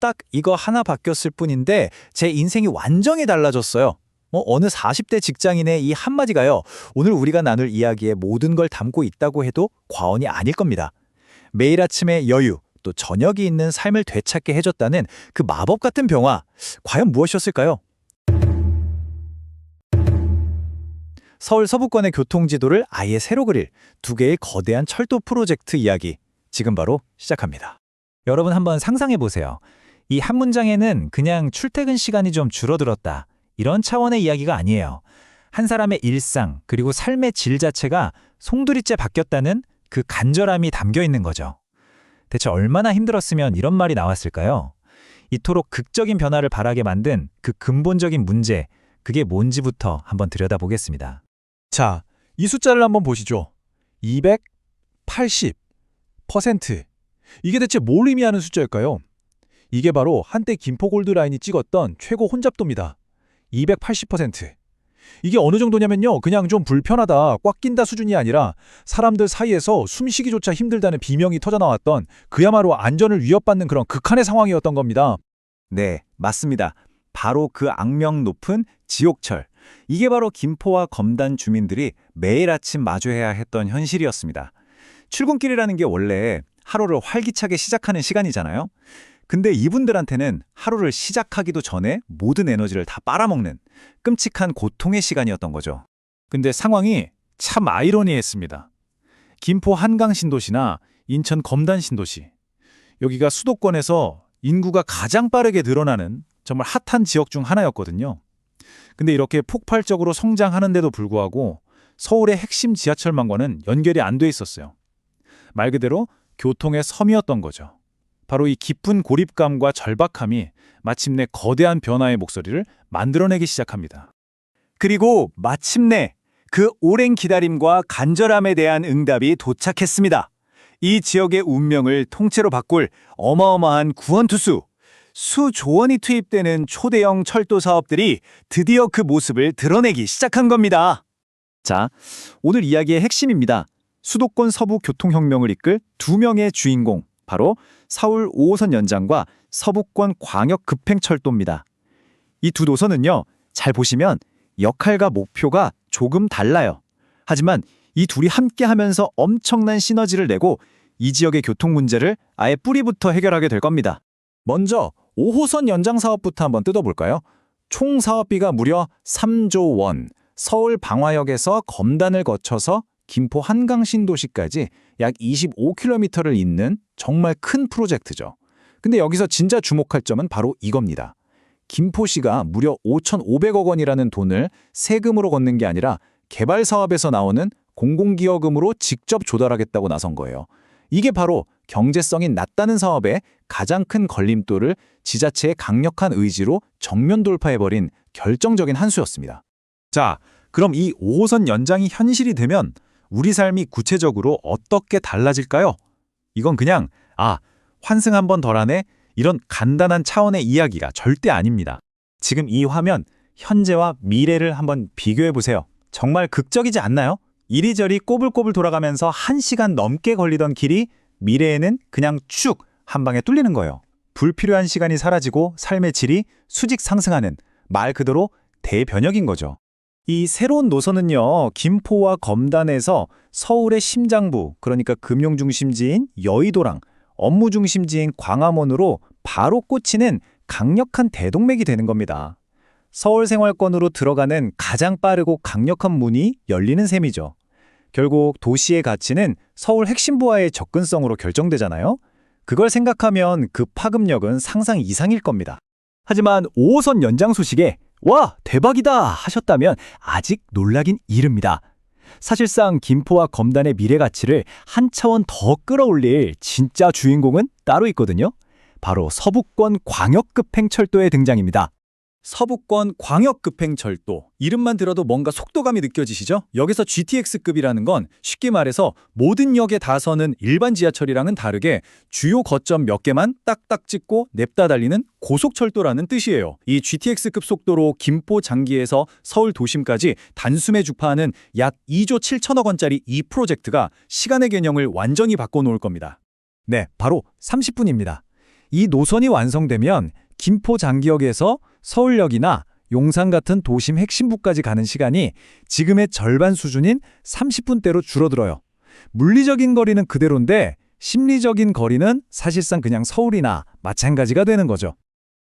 딱 이거 하나 바뀌었을 뿐인데 제 인생이 완전히 달라졌어요. 어느 40대 직장인의 이 한마디가요, 오늘 우리가 나눌 이야기에 모든 걸 담고 있다고 해도 과언이 아닐 겁니다. 매일 아침의 여유, 또 저녁이 있는 삶을 되찾게 해줬다는 그 마법 같은 변화, 과연 무엇이었을까요? 서울 서부권의 교통지도를 아예 새로 그릴 두 개의 거대한 철도 프로젝트 이야기, 지금 바로 시작합니다. 여러분 한번 상상해 보세요. 이 한 문장에는 그냥 출퇴근 시간이 좀 줄어들었다, 이런 차원의 이야기가 아니에요. 한 사람의 일상 그리고 삶의 질 자체가 송두리째 바뀌었다는 그 간절함이 담겨 있는 거죠. 대체 얼마나 힘들었으면 이런 말이 나왔을까요? 이토록 극적인 변화를 바라게 만든 그 근본적인 문제, 그게 뭔지부터 한번 들여다보겠습니다. 자, 이 숫자를 한번 보시죠. 280%. 이게 대체 뭘 의미하는 숫자일까요? 이게 바로 한때 김포골드라인이 찍었던 최고 혼잡도입니다. 280%. 이게 어느 정도냐면요, 그냥 좀 불편하다, 꽉 낀다 수준이 아니라 사람들 사이에서 숨쉬기조차 힘들다는 비명이 터져나왔던, 그야말로 안전을 위협받는 그런 극한의 상황이었던 겁니다. 네, 맞습니다. 바로 그 악명 높은 지옥철. 이게 바로 김포와 검단 주민들이 매일 아침 마주해야 했던 현실이었습니다. 출근길이라는 게 원래 하루를 활기차게 시작하는 시간이잖아요. 근데 이분들한테는 하루를 시작하기도 전에 모든 에너지를 다 빨아먹는 끔찍한 고통의 시간이었던 거죠. 근데 상황이 참 아이러니했습니다. 김포 한강신도시나 인천 검단신도시, 여기가 수도권에서 인구가 가장 빠르게 늘어나는 정말 핫한 지역 중 하나였거든요. 근데 이렇게 폭발적으로 성장하는데도 불구하고 서울의 핵심 지하철망과는 연결이 안 돼 있었어요. 말 그대로 교통의 섬이었던 거죠. 바로 이 깊은 고립감과 절박함이 마침내 거대한 변화의 목소리를 만들어내기 시작합니다. 그리고 마침내 그 오랜 기다림과 간절함에 대한 응답이 도착했습니다. 이 지역의 운명을 통째로 바꿀 어마어마한 구원투수, 수조원이 투입되는 초대형 철도 사업들이 드디어 그 모습을 드러내기 시작한 겁니다. 자, 오늘 이야기의 핵심입니다. 수도권 서부 교통혁명을 이끌 두 명의 주인공, 바로 서울 5호선 연장과 서부권 광역 급행철도입니다. 이 두 노선은요, 잘 보시면 역할과 목표가 조금 달라요. 하지만 이 둘이 함께 하면서 엄청난 시너지를 내고 이 지역의 교통 문제를 아예 뿌리부터 해결하게 될 겁니다. 먼저 5호선 연장 사업부터 한번 뜯어볼까요? 총 사업비가 무려 3조 원, 서울 방화역에서 검단을 거쳐서 김포 한강신도시까지 약 25km를 잇는 정말 큰 프로젝트죠. 근데 여기서 진짜 주목할 점은 바로 이겁니다. 김포시가 무려 5,500억 원이라는 돈을 세금으로 걷는 게 아니라 개발 사업에서 나오는 공공기여금으로 직접 조달하겠다고 나선 거예요. 이게 바로 경제성이 낮다는 사업의 가장 큰 걸림돌을 지자체의 강력한 의지로 정면 돌파해버린 결정적인 한 수였습니다. 자, 그럼 이 5호선 연장이 현실이 되면 우리 삶이 구체적으로 어떻게 달라질까요? 이건 그냥 환승 한 번 덜 하네, 이런 간단한 차원의 이야기가 절대 아닙니다. 지금 이 화면, 현재와 미래를 한번 비교해 보세요. 정말 극적이지 않나요? 이리저리 꼬불꼬불 돌아가면서 1시간 넘게 걸리던 길이 미래에는 그냥 축 한 방에 뚫리는 거예요. 불필요한 시간이 사라지고 삶의 질이 수직 상승하는, 말 그대로 대변혁인 거죠. 이 새로운 노선은요, 김포와 검단에서 서울의 심장부, 그러니까 금융중심지인 여의도랑 업무중심지인 광화문으로 바로 꽂히는 강력한 대동맥이 되는 겁니다. 서울 생활권으로 들어가는 가장 빠르고 강력한 문이 열리는 셈이죠. 결국 도시의 가치는 서울 핵심부와의 접근성으로 결정되잖아요. 그걸 생각하면 그 파급력은 상상 이상일 겁니다. 하지만 5호선 연장 소식에 와, 대박이다 하셨다면 아직 놀라긴 이릅니다. 사실상 김포와 검단의 미래 가치를 한 차원 더 끌어올릴 진짜 주인공은 따로 있거든요. 바로 서부권 광역급행철도의 등장입니다. 서부권 광역급행철도, 이름만 들어도 뭔가 속도감이 느껴지시죠? 여기서 GTX급이라는 건 쉽게 말해서 모든 역에 다 서는 일반 지하철이랑은 다르게 주요 거점 몇 개만 딱딱 찍고 냅다 달리는 고속철도라는 뜻이에요. 이 GTX급 속도로 김포 장기에서 서울 도심까지 단숨에 주파하는 약 2조 7천억 원짜리 이 프로젝트가 시간의 개념을 완전히 바꿔놓을 겁니다. 네, 바로 30분입니다. 이 노선이 완성되면 김포 장기역에서 서울역이나 용산 같은 도심 핵심부까지 가는 시간이 지금의 절반 수준인 30분대로 줄어들어요. 물리적인 거리는 그대로인데 심리적인 거리는 사실상 그냥 서울이나 마찬가지가 되는 거죠.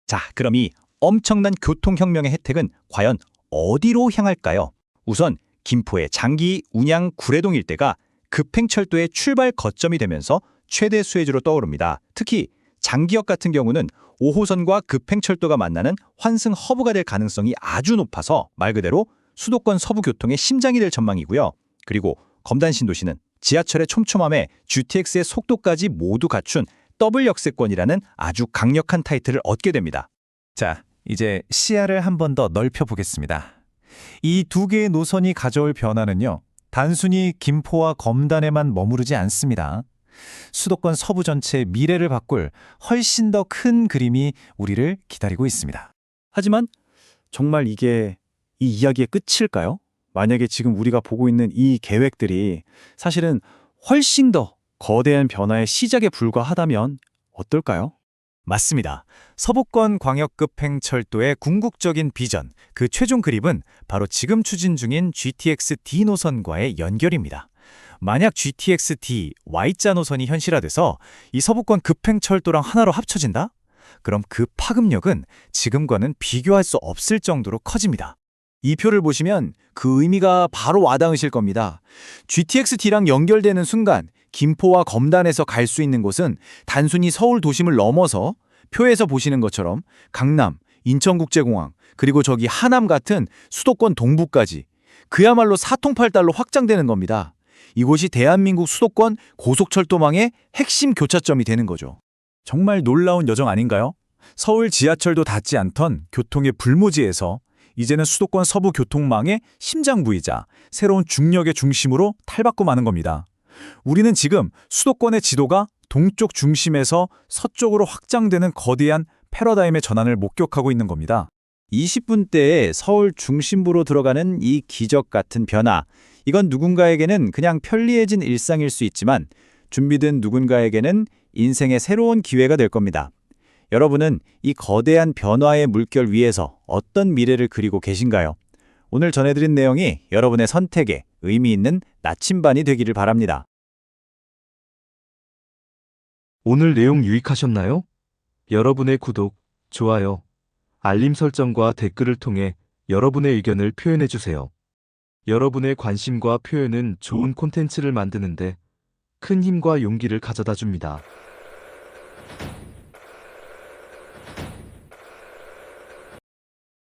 자, 그럼 이 엄청난 교통혁명의 혜택은 과연 어디로 향할까요? 우선 김포의 장기, 운양, 구례동 일대가 급행철도의 출발 거점이 되면서 최대 수혜주로 떠오릅니다. 특히 장기역 같은 경우는 5호선과 급행철도가 만나는 환승 허브가 될 가능성이 아주 높아서 말 그대로 수도권 서부 교통의 심장이 될 전망이고요. 그리고 검단 신도시는 지하철의 촘촘함에 GTX의 속도까지 모두 갖춘 더블 역세권이라는 아주 강력한 타이틀을 얻게 됩니다. 자, 이제 시야를 한 번 더 넓혀보겠습니다. 이 두 개의 노선이 가져올 변화는요, 단순히 김포와 검단에만 머무르지 않습니다. 수도권 서부 전체의 미래를 바꿀 훨씬 더 큰 그림이 우리를 기다리고 있습니다. 하지만 정말 이게 이 이야기의 끝일까요? 만약에 지금 우리가 보고 있는 이 계획들이 사실은 훨씬 더 거대한 변화의 시작에 불과하다면 어떨까요? 맞습니다. 서부권 광역급행철도의 궁극적인 비전, 그 최종 그립은 바로 지금 추진 중인 GTX-D 노선과의 연결입니다. 만약 GTX-D Y자 노선이 현실화돼서 이 서부권 급행철도랑 하나로 합쳐진다? 그럼 그 파급력은 지금과는 비교할 수 없을 정도로 커집니다. 이 표를 보시면 그 의미가 바로 와닿으실 겁니다. GTX-D랑 연결되는 순간 김포와 검단에서 갈 수 있는 곳은 단순히 서울 도심을 넘어서 표에서 보시는 것처럼 강남, 인천국제공항, 그리고 저기 하남 같은 수도권 동부까지 그야말로 사통팔달로 확장되는 겁니다. 이곳이 대한민국 수도권 고속철도망의 핵심 교차점이 되는 거죠. 정말 놀라운 여정 아닌가요? 서울 지하철도 닿지 않던 교통의 불모지에서 이제는 수도권 서부 교통망의 심장부이자 새로운 중력의 중심으로 탈바꿈 하는 겁니다. 우리는 지금 수도권의 지도가 동쪽 중심에서 서쪽으로 확장되는 거대한 패러다임의 전환을 목격하고 있는 겁니다. 20분대에 서울 중심부로 들어가는 이 기적 같은 변화, 이건 누군가에게는 그냥 편리해진 일상일 수 있지만 준비된 누군가에게는 인생의 새로운 기회가 될 겁니다. 여러분은 이 거대한 변화의 물결 위에서 어떤 미래를 그리고 계신가요? 오늘 전해드린 내용이 여러분의 선택에 의미 있는 나침반이 되기를 바랍니다. 오늘 내용 유익하셨나요? 여러분의 구독, 좋아요, 알림 설정과 댓글을 통해 여러분의 의견을 표현해주세요. 여러분의 관심과 표현은 좋은 콘텐츠를 만드는데 큰 힘과 용기를 가져다 줍니다.